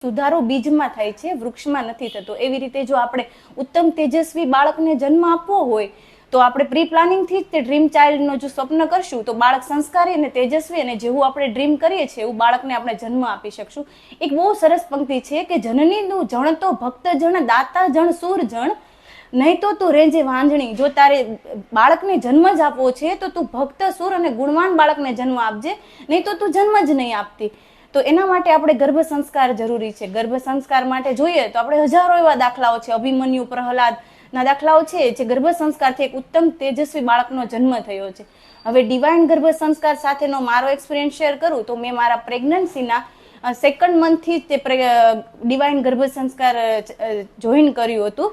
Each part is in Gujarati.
સુધારો બીજમાં થાય છે, વૃક્ષમાં નથી થતો. એવી રીતે જો આપણે ઉત્તમ તેજસ્વી બાળકને જન્મ આપવો હોય તો આપણે પ્રી પ્લાનિંગથી જ તે ડ્રીમ ચાઇલ્ડનો જો સ્વપ્ન કરશું તો બાળક સંસ્કારી અને તેજસ્વી અને જેવું આપણે ડ્રીમ કરીએ છીએ એવું બાળકને આપણે જન્મ આપી શકશું. એક બહુ સરસ પંક્તિ છે કે જનનીનું જણ તો ભક્ત જણ દાતા જણ સૂર જણ, નહીં તો તું રેંજે વાંજણી. જો તારે બાળકને જન્મ જ આપવો છે તો તું ભક્ત સુર અને ગુણવાન બાળકને જન્મ આપજે, નહીં તો તું જન્મ જ નહીં આપતી. તો એના માટે આપણે ગર્ભ સંસ્કાર જરૂરી છે. ગર્ભ સંસ્કાર માટે જોઈએ તો આપણે હજારો એવા દાખલાઓ છે, અભિમન્યુ પ્રહલાદના દાખલાઓ છે જે ગર્ભ સંસ્કારથી એક ઉત્તમ તેજસ્વી બાળકનો જન્મ થયો છે. હવે ડિવાઇન ગર્ભ સંસ્કાર સાથેનો મારો એક્સપિરિયન્સ શેર કરું તો મેં મારા પ્રેગ્નન્સીના સેકન્ડ મંથથી તે ડિવાઇન ગર્ભ સંસ્કાર જોઈન કર્યું હતું.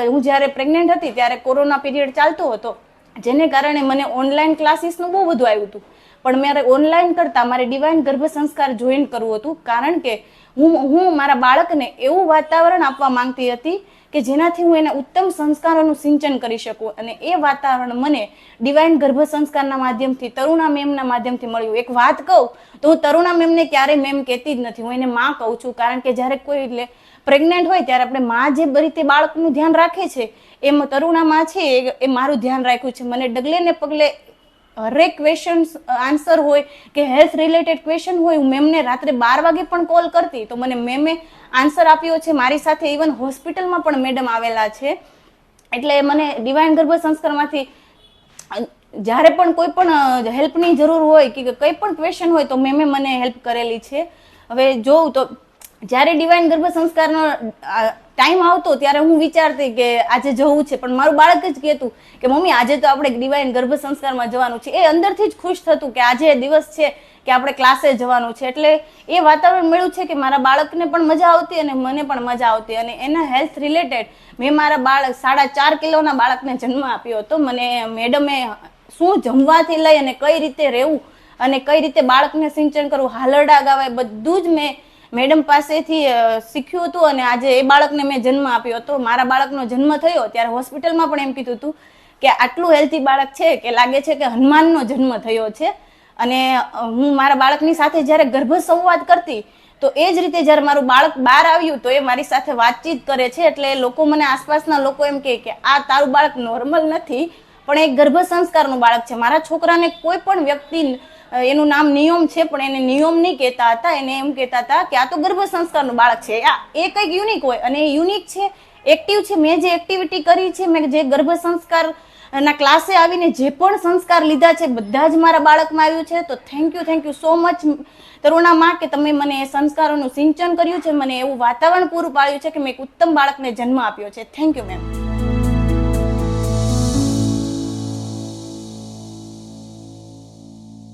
હું જ્યારે પ્રેગ્નન્ટ હતી ત્યારે કોરોના પીરિયડ ચાલતો હતો, જેને કારણે મને ઓનલાઈન ક્લાસીસનું બહુ બધું આવ્યું હતું. પણ મારે ઓનલાઈન કરતાં મારે ડિવાઇન ગર્ભ સંસ્કાર જોઈન કરવું હતું, કારણ કે હું મારા બાળકને એવું વાતાવરણ આપવા માંગતી હતી કે જેનાથી હું એને ઉત્તમ સંસ્કારોનું સિંચન કરી શકું. અને એ વાતાવરણ મને ડિવાઇન ગર્ભ સંસ્કારના માધ્યમથી, તરુણા મેમના માધ્યમથી મળ્યું. એક વાત કહું તો હું તરુણા મેમને ક્યારેય મેમ કહેતી જ નથી, હું એને માં કહું છું. કારણ કે જ્યારે કોઈ પ્રેગ્નેન્ટ હોય ત્યારે આપણે માં જે રીતે બાળકનું ધ્યાન રાખે છે એમ તરુણા માં છે એ મારું ધ્યાન રાખ્યું છે. મને ડગલે ને પગલે હરેક ક્વેશ્ચન આન્સર હોય કે હેલ્થ રિલેટેડ ક્વેશ્ચન હોય, હું મેમને રાત્રે 12 વાગે પણ કોલ કરતી તો મને મેમે આન્સર આપ્યો છે. મારી સાથે ઇવન હોસ્પિટલમાં પણ મેડમ આવેલા છે. એટલે મને ડિવાઇન ગર્ભ સંસ્કારમાંથી જ્યારે પણ કોઈ પણ હેલ્પની જરૂર હોય કે કંઈ પણ ક્વેશ્ચન હોય તો મેમે મને હેલ્પ કરેલી છે. હવે જોઉં તો જ્યારે ડિવાઇન ગર્ભ સંસ્કારનો ટાઈમ આવતો ત્યારે હું વિચારતી કે આજે જવું છે, પણ મારું બાળક જ કહેતું કે મમ્મી આજે તો આપણે ડિવાઇન ગર્ભ સંસ્કારમાં જવાનું છે. એ અંદરથી જ ખુશ થતું કે આજે દિવસ છે કે આપણે ક્લાસે જવાનું છે. એટલે એ વાતાવરણ મળ્યું છે કે મારા બાળકને પણ મજા આવતી અને મને પણ મજા આવતી. અને એના હેલ્થ રિલેટેડ મેં મારા 4.5 કિલોના બાળકને જન્મ આપ્યો હતો. મને મેડમે શું જમવાથી લઈ અને કઈ રીતે રહેવું અને કઈ રીતે બાળકને સિંચન કરવું, હાલરડા ગાવાય, બધું જ મેં મેડમ પાસેથી શીખ્યું હતું. અને આજે એ બાળકને મેં જન્મ આપ્યો હતો. મારા બાળકનો જન્મ થયો ત્યારે હોસ્પિટલમાં પણ એમ કીધું હતું કે આટલું હેલ્ધી બાળક છે કે લાગે છે કે હનુમાનનો જન્મ થયો છે. અને હું મારા બાળકની સાથે જ્યારે ગર્ભ સંવાદ કરતી તો એ જ રીતે જ્યારે મારું બાળક બહાર આવ્યું તો એ મારી સાથે વાતચીત કરે છે. એટલે લોકો મને આસપાસના લોકો એમ કહે કે આ તારું બાળક નોર્મલ નથી પણ એક ગર્ભ સંસ્કારનું બાળક છે. મારા છોકરાને કોઈ પણ વ્યક્તિ એનું નામ નિયમ છે પણ એને નિયમ નહીં કહેતા હતા, એને એમ કહેતા હતા કે આ તો ગર્ભ સંસ્કારનું બાળક છે. એ કંઈક યુનિક હોય અને એ યુનિક છે, એક્ટિવ છે. મેં જે એક્ટિવિટી કરી છે, મેં જે ગર્ભ સંસ્કાર ના ક્લાસે આવીને જે પણ સંસ્કાર લીધા છે બધા જ મારા બાળકમાં આવ્યું છે. તો થેન્ક યુ સો મચ તરુણા માં કે તમે મને એ સંસ્કારોનું સિંચન કર્યું છે, મને એવું વાતાવરણ પૂરું પાડ્યું છે કે મેં એક ઉત્તમ બાળકને જન્મ આપ્યો છે. Thank you ma'am.